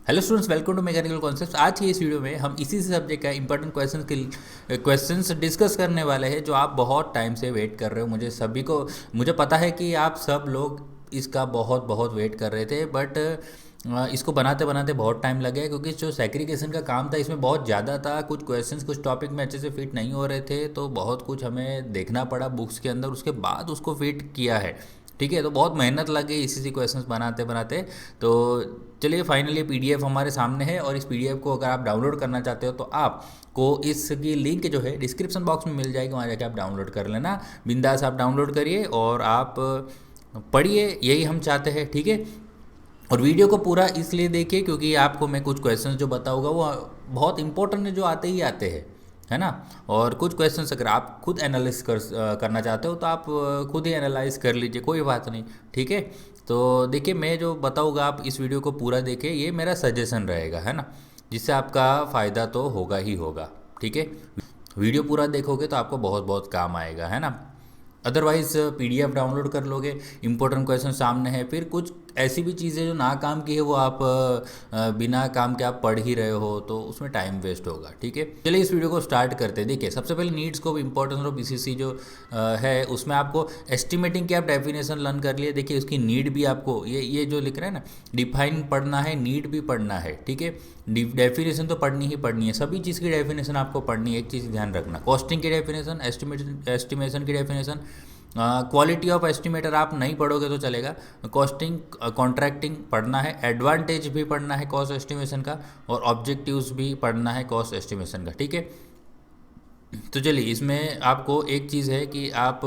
Hello students, welcome to mechanical concepts. आज की इस वीडियो में हम इसी सब्जेक्ट का इंपॉर्टेंट क्वेश्चंस डिस्कस करने वाले हैं जो आप बहुत टाइम से वेट कर रहे हो। मुझे पता है कि आप सब लोग इसका बहुत बहुत वेट कर रहे थे, बट इसको बनाते बनाते बहुत टाइम लग गया क्योंकि जो सेग्रीगेशन का काम था इसमें बहुत ज़्यादा था। कुछ क्वेश्चंस कुछ टॉपिक में अच्छे से फिट नहीं हो रहे थे, तो बहुत कुछ हमें देखना पड़ा बुक्स के अंदर, उसके बाद उसको फिट किया है। ठीक है, तो बहुत मेहनत लग गई इसी क्वेश्चंस बनाते बनाते। तो चलिए, फाइनली पीडीएफ हमारे सामने है और इस पीडीएफ को अगर आप डाउनलोड करना चाहते हो तो आपको इसकी लिंक जो है डिस्क्रिप्शन बॉक्स में मिल जाएगी, वहाँ जाके आप डाउनलोड कर लेना। बिंदास आप डाउनलोड करिए और आप पढ़िए, यही हम चाहते हैं। ठीक है, और वीडियो को पूरा इसलिए देखिए क्योंकि आपको मैं कुछ क्वेश्चंस जो बताऊंगा वो बहुत इंपॉर्टेंट है, जो आते ही आते हैं, है ना। और कुछ क्वेश्चंस अगर आप खुद एनालिस करना चाहते हो तो आप खुद ही एनालाइज कर लीजिए, कोई बात नहीं। ठीक है, तो देखिए, मैं जो बताऊंगा आप इस वीडियो को पूरा देखिए, ये मेरा सजेशन रहेगा, है ना, जिससे आपका फ़ायदा तो होगा ही होगा। ठीक है, वीडियो पूरा देखोगे तो आपको बहुत बहुत काम आएगा, है ना। अदरवाइज़ पीडीएफ डाउनलोड कर लोगे, इंपॉर्टेंट क्वेश्चन सामने है, फिर कुछ ऐसी भी चीज़ें जो ना काम की है वो आप बिना काम के आप पढ़ ही रहे हो, तो उसमें टाइम वेस्ट होगा। ठीक है, चलिए इस वीडियो को स्टार्ट करते हैं। देखिए, सबसे पहले need scope importance of BCC जो है, उसमें आपको एस्टिमेटिंग की आप डेफिनेशन लर्न कर लिए। देखिए, उसकी नीड भी आपको ये जो लिख रहे हैं ना, डिफाइन पढ़ना है, नीड भी पढ़ना है। ठीक है, डेफिनेशन तो पढ़नी ही पढ़नी है, सभी चीज़ की डेफिनेशन आपको पढ़नी है। एक चीज़ ध्यान रखना, कॉस्टिंग की डेफिनेशन, एस्टिमेशन की डेफिनेशन, क्वालिटी ऑफ एस्टिमेटर आप नहीं पढ़ोगे तो चलेगा, कॉस्टिंग कॉन्ट्रैक्टिंग पढ़ना है, एडवांटेज भी पढ़ना है कॉस्ट एस्टिमेशन का, और ऑब्जेक्टिव्स भी पढ़ना है कॉस्ट एस्टिमेशन का। ठीक है, तो चलिए, इसमें आपको एक चीज़ है कि आप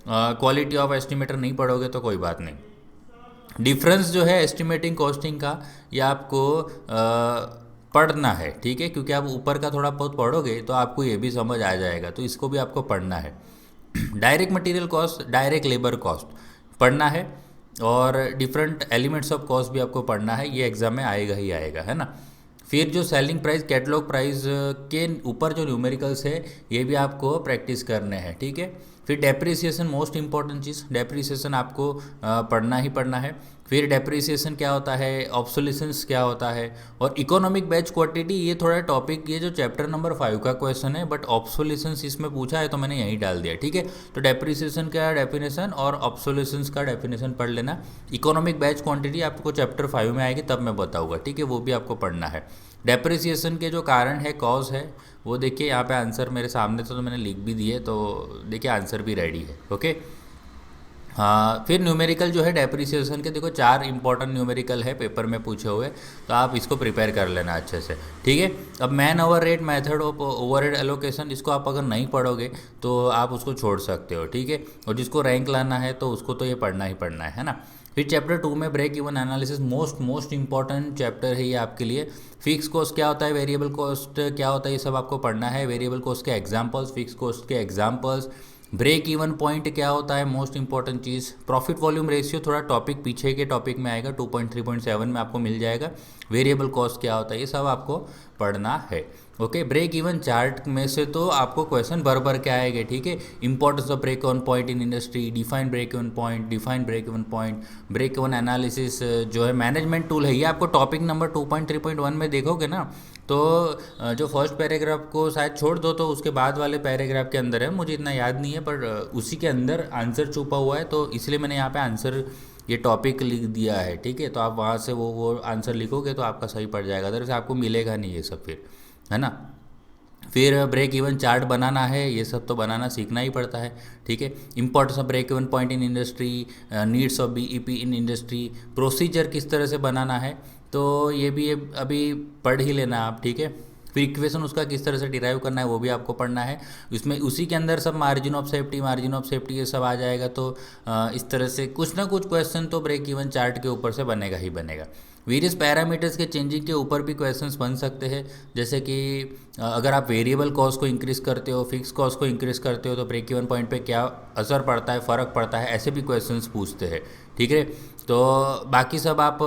क्वालिटी ऑफ एस्टिमेटर नहीं पढ़ोगे तो कोई बात नहीं। डिफरेंस जो है एस्टिमेटिंग कॉस्टिंग का, ये आपको पढ़ना है। ठीक है, क्योंकि आप ऊपर का थोड़ा बहुत पढ़ोगे तो आपको ये भी समझ आ जाएगा, तो इसको भी आपको पढ़ना है। Direct material cost, direct labour cost पढ़ना है, और डिफरेंट एलिमेंट्स ऑफ कॉस्ट भी आपको पढ़ना है, ये एग्जाम में आएगा ही आएगा, है ना। फिर जो सेलिंग प्राइस, कैटलॉग प्राइस के ऊपर जो न्यूमेरिकल्स है ये भी आपको प्रैक्टिस करने हैं। ठीक है, फिर डेप्रिसिएशन, मोस्ट इंपॉर्टेंट चीज़, डेप्रिसिएशन आपको पढ़ना ही पढ़ना है। फिर डेप्रिसिएशन क्या होता है, ऑब्सोलिसेंस क्या होता है, और इकोनॉमिक बैच क्वांटिटी, ये थोड़ा टॉपिक, ये जो चैप्टर नंबर 5 का क्वेश्चन है, बट ऑब्सोलिसेंस इसमें पूछा है तो मैंने यहीं डाल दिया। ठीक है, तो डेप्रिसिएशन का डेफिनेशन और ऑब्सोलिसेंस का डेफिनेशन पढ़ लेना। इकोनॉमिक बैच क्वांटिटी आपको चैप्टर 5 में आएगी तब मैं बताऊँगा। ठीक है, वो भी आपको पढ़ना है। डेप्रिसिएशन के जो कारण है, कॉज है, वो देखिए यहाँ पे आंसर मेरे सामने तो मैंने लिख भी दिए, तो देखिए आंसर भी रेडी है। ओके, हाँ, फिर न्यूमेरिकल जो है डेप्रिसिएशन के, देखो 4 इंपॉर्टेंट न्यूमेरिकल है पेपर में पूछे हुए, तो आप इसको प्रिपेयर कर लेना अच्छे से। ठीक है, अब man over rate, method of overhead allocation, इसको आप अगर नहीं पढ़ोगे तो आप उसको छोड़ सकते हो। ठीक है, और जिसको रैंक लाना है तो उसको तो ये पढ़ना ही पढ़ना है ना। फिर चैप्टर 2 में break even analysis, most important chapter है ये आपके लिए। फिक्स कॉस्ट क्या होता है, वेरिएबल कॉस्ट क्या होता है, ये सब आपको पढ़ना है। वेरिएबल कॉस्ट के एग्जांपल्स, फिक्स कॉस्ट के एग्जांपल्स, ब्रेक इवन पॉइंट क्या होता है, मोस्ट इंपॉर्टेंट चीज़। प्रॉफिट वॉल्यूम रेशियो थोड़ा टॉपिक पीछे के टॉपिक में आएगा, 2.3.7 में आपको मिल जाएगा। वेरिएबल कॉस्ट क्या होता है, ये सब आपको पढ़ना है। ओके, ब्रेक इवन चार्ट में से तो आपको क्वेश्चन भर के आएंगे। ठीक है, importance of break even point in industry, define break even point, define break even point, break even analysis जो है मैनेजमेंट टूल है, ये आपको टॉपिक नंबर 2.3.1 में देखोगे ना, तो जो फर्स्ट पैराग्राफ को शायद छोड़ दो तो उसके बाद वाले पैराग्राफ के अंदर है, मुझे इतना याद नहीं है, पर उसी के अंदर आंसर छुपा हुआ है, तो इसलिए मैंने यहाँ पे आंसर ये टॉपिक लिख दिया है। ठीक है, तो आप वहाँ से वो आंसर लिखोगे तो आपका सही पड़ जाएगा, अदरवाइज आपको मिलेगा नहीं ये सब, फिर, है ना। फिर ब्रेक इवन चार्ट बनाना है, ये सब तो बनाना सीखना ही पड़ता है। ठीक है, importance of break even point in industry, needs of BEP in industry, procedure किस तरह से बनाना है, तो ये भी अभी पढ़ ही लेना आप। ठीक है, फिर इक्वेशन उसका किस तरह से डिराइव करना है वो भी आपको पढ़ना है। इसमें उसी के अंदर सब मार्जिन ऑफ सेफ्टी ये सब आ जाएगा, तो इस तरह से कुछ ना कुछ क्वेश्चन तो ब्रेक इवन चार्ट के ऊपर से बनेगा ही बनेगा। वेरियस पैरामीटर्स के चेंजिंग के ऊपर भी क्वेश्चंस बन सकते हैं, जैसे कि अगर आप वेरिएबल कॉस्ट को इंक्रीज़ करते हो, फिक्स कॉस्ट को इंक्रीज़ करते हो, तो ब्रेक इवन पॉइंट पे क्या असर पड़ता है, फ़र्क पड़ता है, ऐसे भी क्वेश्चंस पूछते हैं। ठीक है, तो बाकी सब आप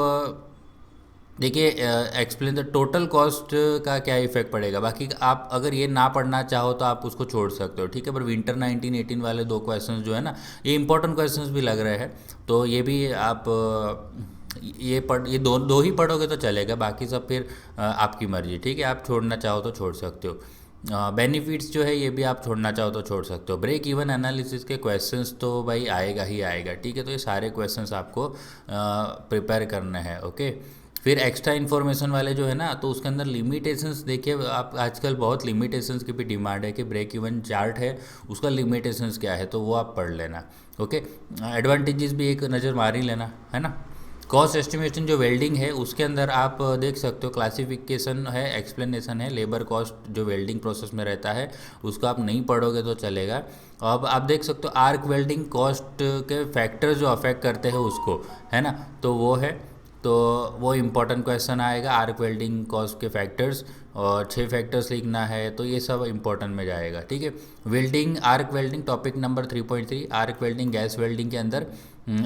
देखिए, एक्सप्लेन द टोटल कॉस्ट का क्या इफेक्ट पड़ेगा, बाकी आप अगर ये ना पढ़ना चाहो तो आप उसको छोड़ सकते हो। ठीक है, पर विंटर 1918 वाले 2 क्वेश्चंस जो है ना, ये इंपॉर्टेंट क्वेश्चंस भी लग रहे हैं, तो ये भी आप ये दो दो ही पढ़ोगे तो चलेगा, बाकी सब फिर आपकी मर्जी, ठीक है। आप छोड़ना चाहो तो छोड़ सकते हो। बेनिफिट्स जो है ये भी आप छोड़ना चाहो तो छोड़ सकते हो। ब्रेक इवन एनालिसिस के क्वेश्चंस तो भाई आएगा ही आएगा, ठीक है। तो ये सारे क्वेश्चंस आपको प्रिपेयर करने हैं, ओके। फिर एक्स्ट्रा इन्फॉर्मेशन वाले जो है ना, तो उसके अंदर लिमिटेशंस देखिए, आप आजकल बहुत लिमिटेशंस की भी डिमांड है कि ब्रेक इवन चार्ट है उसका लिमिटेशंस क्या है, तो वो आप पढ़ लेना, ओके। एडवांटेजेस भी एक नज़र मार ही लेना, है ना। कॉस्ट एस्टिमेशन जो वेल्डिंग है उसके अंदर आप देख सकते हो, क्लासिफिकेशन है, एक्सप्लेनेशन है, लेबर कॉस्ट जो वेल्डिंग प्रोसेस में रहता है उसको आप नहीं पढ़ोगे तो चलेगा। अब आप देख सकते हो आर्क वेल्डिंग कॉस्ट के फैक्टर्स जो अफेक्ट करते हैं उसको, है ना, तो वो है, तो वो इम्पोर्टेंट क्वेश्चन आएगा, आर्क वेल्डिंग कॉस्ट के फैक्टर्स, और 6 फैक्टर्स लिखना है, तो ये सब इम्पोर्टेंट में जाएगा, ठीक है। Welding, arc welding topic number 3.3, arc welding gas welding के अंदर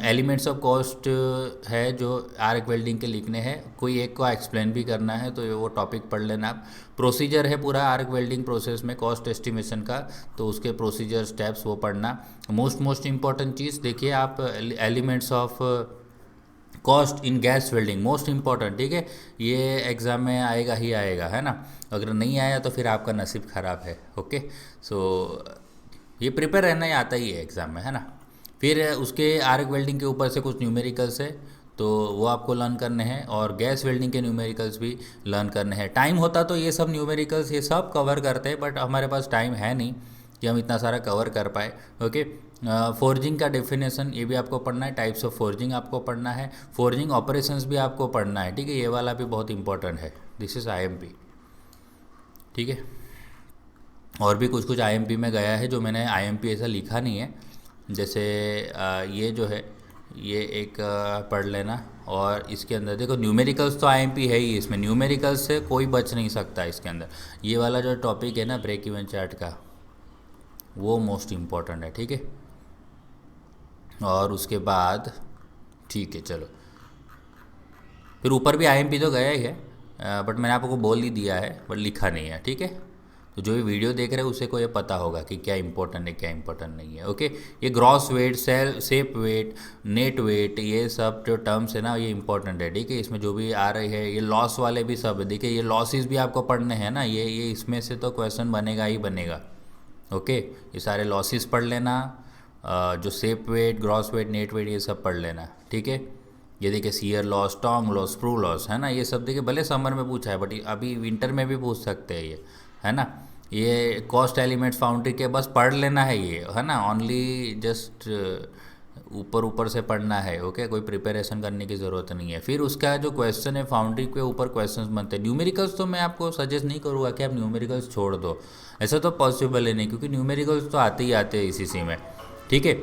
एलिमेंट्स ऑफ कॉस्ट है जो आर्क वेल्डिंग के लिखने हैं, कोई एक को एक्सप्लेन भी करना है तो वो टॉपिक पढ़ लेना आप। प्रोसीजर है पूरा आर्क वेल्डिंग प्रोसेस में कॉस्ट एस्टिमेशन का, तो उसके प्रोसीजर स्टेप्स वो पढ़ना। मोस्ट इंपॉर्टेंट चीज़ देखिए आप, elements of cost in gas welding, most important, ठीक है। ये एग्ज़ाम में आएगा ही आएगा, है ना। अगर नहीं आया तो फिर आपका नसीब ख़राब है, ओके। सो ये प्रिपेयर रहना ही आता ही है एग्ज़ाम में, है ना। फिर उसके आर्क वेल्डिंग के ऊपर से कुछ न्यूमेरिकल्स है तो वो आपको लर्न करने हैं, और गैस वेल्डिंग के न्यूमेरिकल्स भी लर्न करने हैं। टाइम होता तो ये सब न्यूमेरिकल्स ये सब कवर करते हैं, बट हमारे पास टाइम है नहीं कि हम इतना सारा कवर कर पाए, ओके। फोर्जिंग का डेफिनेशन ये भी आपको पढ़ना है, टाइप्स ऑफ फोर्जिंग आपको पढ़ना है, फोर्जिंग ऑपरेशंस भी आपको पढ़ना है, ठीक है। ये वाला भी बहुत इंपॉर्टेंट है, दिस इज़ आईएमपी, ठीक है। और भी कुछ कुछ आईएमपी में गया है जो मैंने आईएमपी ऐसा लिखा नहीं है, जैसे ये जो है ये एक पढ़ लेना। और इसके अंदर देखो न्यूमेरिकल्स तो आईएमपी है ही, इसमें न्यूमेरिकल्स से कोई बच नहीं सकता इसके अंदर। ये वाला जो टॉपिक है ना ब्रेक इवन चार्ट का, वो मोस्ट इम्पॉर्टेंट है, ठीक है। और उसके बाद ठीक है चलो, फिर ऊपर भी आईएमपी तो गया ही है, बट मैंने आपको बोल ही दिया है बट लिखा नहीं है, ठीक है। तो जो भी वीडियो देख रहे हैं उसे को ये पता होगा कि क्या इंपॉर्टेंट है क्या इंपॉर्टेंट नहीं है, ओके। ये ग्रॉस वेट, सेल सेप वेट, नेट वेट, ये सब जो टर्म्स है ना ये इंपॉर्टेंट है, ठीक है। इसमें जो भी आ रही है ये लॉस वाले भी सब है, देखिए ये लॉसेस भी आपको पढ़ने हैं ना, ये इसमें से तो क्वेश्चन बनेगा ही बनेगा, ओके। ये सारे लॉसेस पढ़ लेना, जो sap weight, gross weight, net weight, ये सब पढ़ लेना, ठीक है। ये देखिए shear loss, tong loss, sprue loss, है ना, ये सब देखिए भले समर में पूछा है बट अभी विंटर में भी पूछ सकते हैं ये, है ना। ये कॉस्ट एलिमेंट्स फाउंड्री के बस पढ़ लेना है ये, है ना, ओनली जस्ट ऊपर ऊपर से पढ़ना है, ओके। कोई प्रिपरेशन करने की ज़रूरत नहीं है। फिर उसका जो क्वेश्चन है फाउंड्री के ऊपर क्वेश्चंस बनते हैं। न्यूमेरिकल्स तो मैं आपको सजेस्ट नहीं करूँगा कि आप न्यूमेरिकल्स छोड़ दो, ऐसा तो पॉसिबल है नहीं, क्योंकि न्यूमेरिकल्स तो आते ही आते हैं इसी में, ठीक है।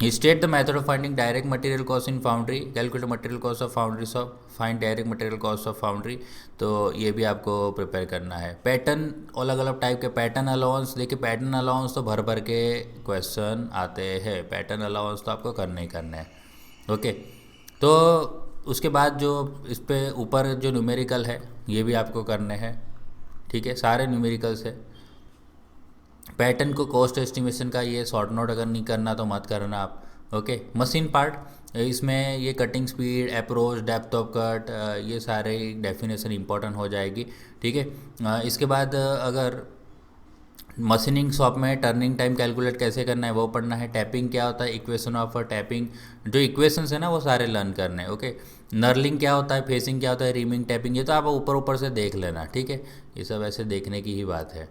State the method of finding direct material cost in foundry, calculate material cost of foundry, of find direct material cost of foundry, तो ये भी आपको प्रिपेयर करना है। पैटर्न, अलग अलग टाइप के पैटर्न अलाउंस, देखिए पैटर्न अलाउंस तो भर भर के क्वेश्चन आते हैं, पैटर्न अलाउंस तो आपको करने ही करना है, ओके। तो उसके बाद जो इस पे ऊपर जो न्यूमेरिकल है ये भी आपको करने हैं, ठीक है, सारे न्यूमेरिकल्स है। पैटर्न को कॉस्ट एस्टिमेशन का ये शॉर्ट नोट अगर नहीं करना तो मत करना आप, ओके। मशीन पार्ट, इसमें ये cutting speed, approach, depth of cut, ये सारे डेफिनेशन इंपॉर्टेंट हो जाएगी, ठीक है। इसके बाद अगर मशीनिंग शॉप में टर्निंग टाइम कैलकुलेट कैसे करना है वो पढ़ना है। टैपिंग क्या होता है, इक्वेशन ऑफ टैपिंग, जो इक्वेशंस है ना वो सारे लर्न करने हैं, ओके। नर्लिंग क्या होता है, फेसिंग क्या होता है, रीमिंग, टैपिंग, ये तो आप ऊपर ऊपर से देख लेना, ठीक है। ये सब ऐसे देखने की ही बात है।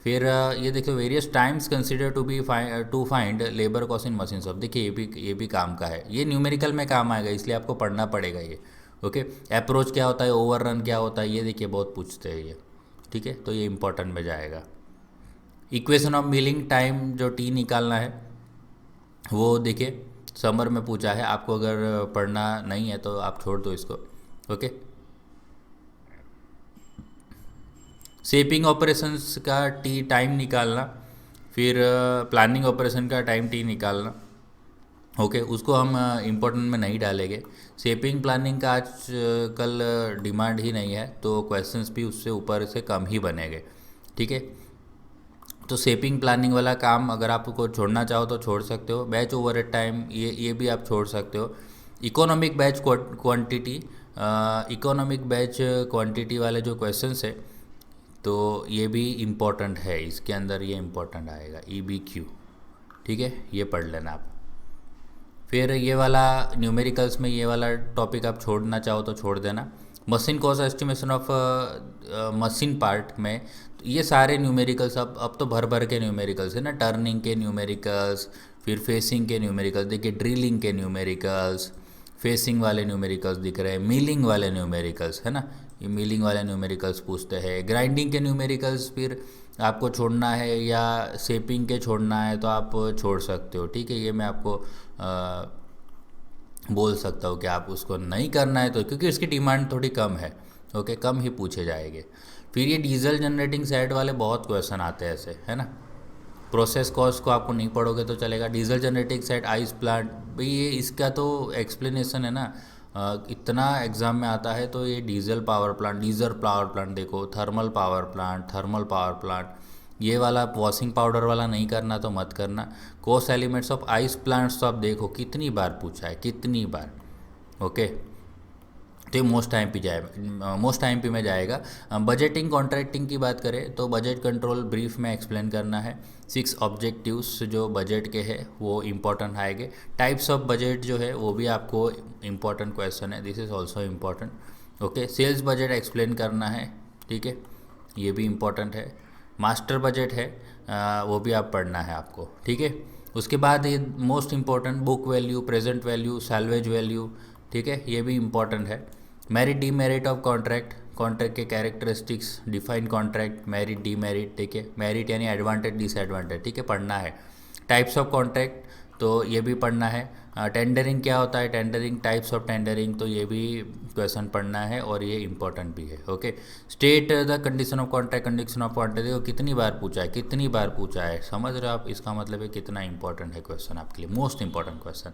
फिर ये देखो various times consider to find labour cost in machine shop, देखिए ये भी काम का है, ये न्यूमेरिकल में काम आएगा इसलिए आपको पढ़ना पड़ेगा ये, ओके। अप्रोच क्या होता है, ओवर रन क्या होता है, ये देखिए बहुत पूछते हैं ये, ठीक है, तो ये इंपॉर्टेंट में जाएगा। इक्वेशन ऑफ मिलिंग टाइम जो टी निकालना है वो देखिए समर में पूछा है, आपको अगर पढ़ना नहीं है तो आप छोड़ दो इसको, ओके। शेपिंग ऑपरेशंस का टी टाइम निकालना, फिर प्लानिंग ऑपरेशन का टाइम टी निकालना, ओके। उसको हम इम्पोर्टेंट में नहीं डालेंगे। शेपिंग प्लानिंग का आज कल डिमांड ही नहीं है तो क्वेश्चंस भी उससे ऊपर से कम ही बनेंगे, ठीक है। तो शेपिंग प्लानिंग वाला काम अगर आपको छोड़ना चाहो तो छोड़ सकते हो। बैच ओवर ए टाइम ये भी आप छोड़ सकते हो। Economic batch quantity, economic batch quantity वाले जो क्वेश्चंस है तो ये भी इम्पोर्टेंट है, इसके अंदर ये इम्पोर्टेंट आएगा EBQ, ठीक है, ये पढ़ लेना आप। फिर ये वाला न्यूमेरिकल्स में ये वाला टॉपिक आप छोड़ना चाहो तो छोड़ देना। Machine cost estimation of machine part में तो ये सारे न्यूमेरिकल्स अब तो भर भर के न्यूमेरिकल्स है ना, टर्निंग के न्यूमेरिकल्स, फिर फेसिंग के न्यूमेरिकल्स, देखिए ड्रिलिंग के न्यूमेरिकल्स, फेसिंग वाले न्यूमेरिकल्स दिख रहे हैं, मिलिंग वाले न्यूमेरिकल्स है ना, ये मिलिंग वाले न्यूमेरिकल्स पूछते हैं। ग्राइंडिंग के न्यूमेरिकल्स फिर आपको छोड़ना है या शेपिंग के छोड़ना है तो आप छोड़ सकते हो, ठीक है, ये मैं आपको बोल सकता हूँ कि आप उसको नहीं करना है तो, क्योंकि उसकी डिमांड थोड़ी कम है, ओके, कम ही पूछे जाएंगे। फिर ये डीजल जनरेटिंग साइड वाले बहुत क्वेश्चन आते हैं ऐसे, है ना। प्रोसेस कॉस्ट को आपको नहीं पढ़ोगे तो चलेगा। Diesel generating side ice plant, भाई ये इसका तो एक्सप्लेनेशन है ना, इतना एग्ज़ाम में आता है। तो ये डीजल पावर प्लांट देखो, थर्मल पावर प्लांट, ये वाला वॉशिंग पाउडर वाला नहीं करना तो मत करना। Cost elements of ice plants तो आप देखो कितनी बार पूछा है, कितनी बार, ओके, तो ये मोस्ट टाइम पे में जाएगा। बजटिंग कॉन्ट्रैक्टिंग की बात करें तो बजट कंट्रोल ब्रीफ में एक्सप्लेन करना है। 6 ऑब्जेक्टिव्स जो बजट के हैं वो इम्पोर्टेंट आएंगे। टाइप्स ऑफ बजट जो है वो भी आपको इम्पोर्टेंट क्वेश्चन है, this is also important, okay. Sales budget explain करना है, ठीक है, ये भी इम्पोर्टेंट है। मास्टर बजट है, वो भी आप पढ़ना है आपको, ठीक है। उसके बाद ये most important book value, present value, salvage value, ठीक है, ये भी इम्पोर्टेंट है। Merit demerit of contract, contract के characteristics, define contract, merit demerit, ठीक है, मेरिट यानी एडवांटेज डिसएडवांटेज, ठीक है, पढ़ना है। टाइप्स ऑफ कॉन्ट्रैक्ट तो ये भी पढ़ना है। टेंडरिंग क्या होता है, टेंडरिंग, टाइप्स ऑफ टेंडरिंग, तो ये भी क्वेश्चन पढ़ना है और ये इंपॉर्टेंट भी है, okay. State the condition of contract, condition of contract, देखो कितनी बार पूछा है, समझ रहे हो आप, इसका मतलब है कितना इंपॉर्टेंट है क्वेश्चन आपके लिए, most important question,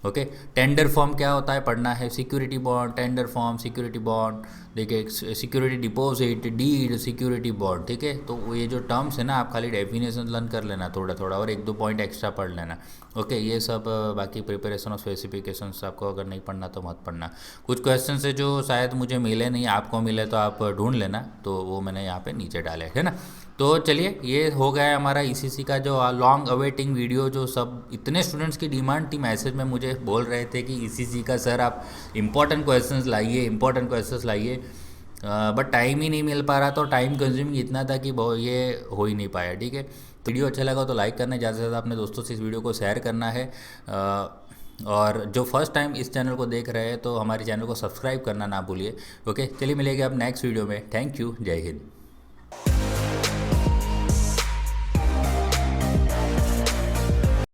okay. Tender form क्या होता है पढ़ना है। Security bond, tender form, security bond, देखिए security deposit, deed, security bond, ठीक है। तो ये जो टर्म्स है ना, आप खाली डेफिनेशन लर्न कर लेना थोड़ा थोड़ा और 1-2 पॉइंट एक्स्ट्रा पढ़ लेना, ओके। ये सब बाकी प्रिपरेशन ऑफ स्पेसिफिकेशंस आपको अगर नहीं पढ़ना तो मत पढ़ना। कुछ क्वेश्चन है जो शायद मुझे मिले नहीं, आपको मिले तो आप ढूंढ लेना, तो वो मैंने यहाँ पे नीचे डाले, है ना। तो चलिए ये हो गया हमारा ECC का जो लॉन्ग अवेटिंग वीडियो, जो सब इतने स्टूडेंट्स की डिमांड थी, मैसेज में मुझे बोल रहे थे कि ECC का सर आप इंपॉर्टेंट क्वेश्चंस लाइए, बट टाइम ही नहीं मिल पा रहा, तो टाइम कंज्यूमिंग इतना था कि ये हो ही नहीं पाया, ठीक है। वीडियो अच्छा लगा तो लाइक करना, ज़्यादा से ज़्यादा अपने दोस्तों से इस वीडियो को शेयर करना है, और जो फर्स्ट टाइम इस चैनल को देख रहे हैं तो हमारे चैनल को सब्सक्राइब करना ना भूलिए, ओके। चलिए मिलेंगे अब नेक्स्ट वीडियो में, थैंक यू, जय हिंद।